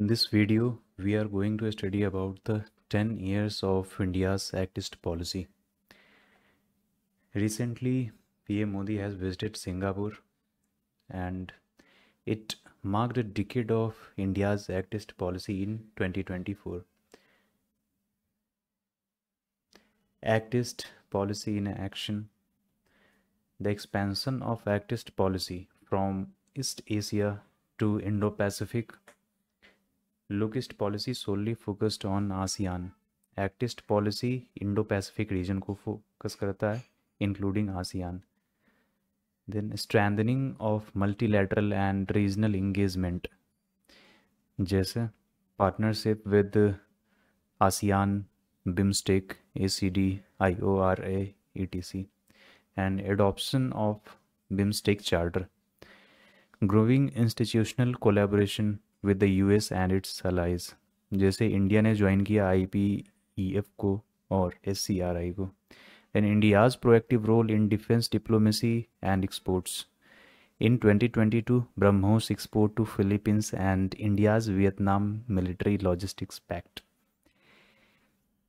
In this video, we are going to study about the 10 years of India's Actist policy. Recently, PM Modi has visited Singapore and it marked a decade of India's Actist policy in 2024. Actist policy in action. The expansion of Actist policy from East Asia to Indo-Pacific. Lookist policy solely focused on ASEAN. Actist policy Indo-Pacific region को focus करता है, including ASEAN. Then strengthening of multilateral and regional engagement, जैसे partnership with ASEAN, BIMSTEC, ACD, IORA, etc. and adoption of BIMSTEC charter. Growing institutional collaboration with the US and its allies, जैसे India ने join किया IPEF को और SCRI को. And India's proactive role in defense diplomacy and exports. In 2022, BrahMos export to Philippines and India's Vietnam Military Logistics Pact.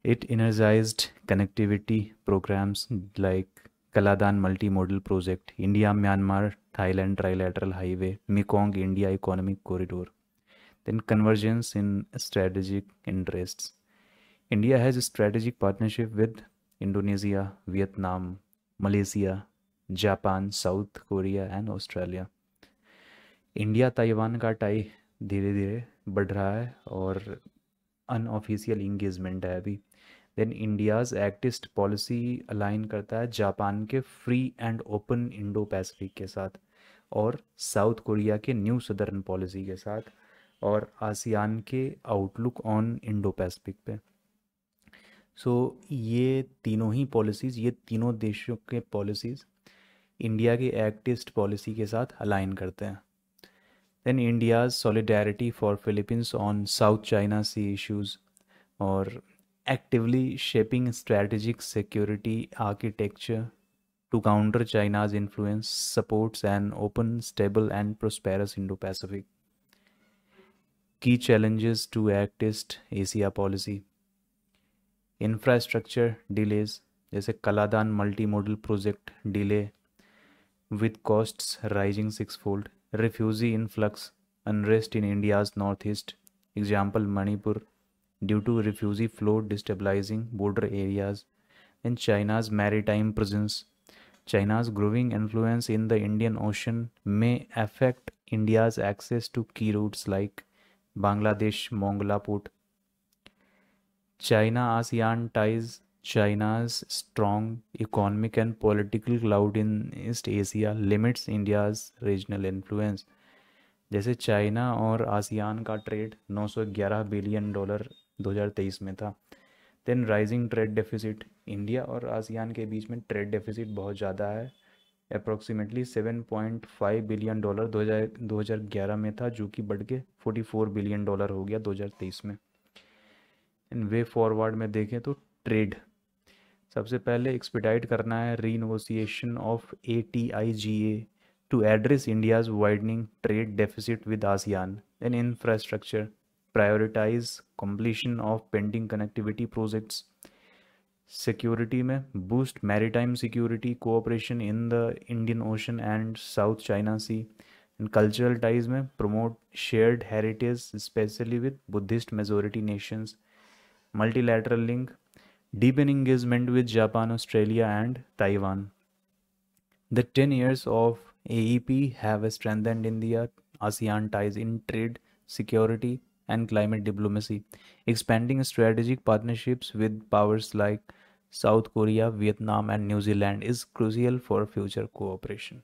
It energized connectivity programs like Kaladan Multimodal Project, India-Myanmar Thailand Trilateral Highway, Mekong India Economic Corridor. Then convergence in strategic interests. India has a strategic partnership with Indonesia, Vietnam, Malaysia, Japan, south Korea and Australia. India Taiwan का tie धीरे धीरे बढ़ रहा है और unofficial engagement है अभी. Then India's एक्टिस्ट policy align करता है जापान के free and open Indo Pacific के साथ और साउथ कोरिया के न्यू सदर्न पॉलिसी के साथ और आसियान के आउटलुक ऑन इंडो पैसिफिक पे. सो ये तीनों ही पॉलिसीज़, ये तीनों देशों के पॉलिसीज़ इंडिया की एक्टिस्ट पॉलिसी के साथ अलाइन करते हैं. Then India's solidarity for Philippines on South China Sea issues और actively shaping strategic security architecture to counter China's influence, supports an open, stable and prosperous Indo-Pacific. Key challenges to Actist Asia policy. Infrastructure delays, जैसे Kaladan multimodal project delay with costs rising sixfold. Refugee influx, unrest in India's northeast, example Manipur, due to refugee flow destabilizing border areas. And China's maritime presence. China's growing influence in the Indian Ocean may affect India's access to key routes like Bangladesh Mongla Port. China-ASEAN ties. China's strong economic and political clout in East Asia limits India's regional influence. जैसे China और ASEAN का trade 911 billion dollar 2023 में था. Then rising trade deficit. India और ASEAN के बीच में trade deficit बहुत ज़्यादा है. अप्रॉक्सीमेटली 7.5 बिलियन डॉलर 2011 में था, जो कि बढ़ के 44 बिलियन डॉलर हो गया 2023 में. इन वे फॉरवर्ड में देखें तो ट्रेड सबसे पहले एक्सपीडाइट करना है renegotiation of ATIGA to address India's widening trade deficit with ASEAN. And infrastructure, prioritise completion of pending connectivity projects. Security में boost maritime security cooperation in the Indian Ocean and South China Sea. And cultural ties में promote shared heritage specially with Buddhist majority nations. Multilateral link, deepen engagement with Japan, Australia and Taiwan. The 10 years of AEP have strengthened India-ASEAN ties in trade, security and climate diplomacy, expanding strategic partnerships with powers like South Korea, Vietnam and New Zealand is crucial for future cooperation.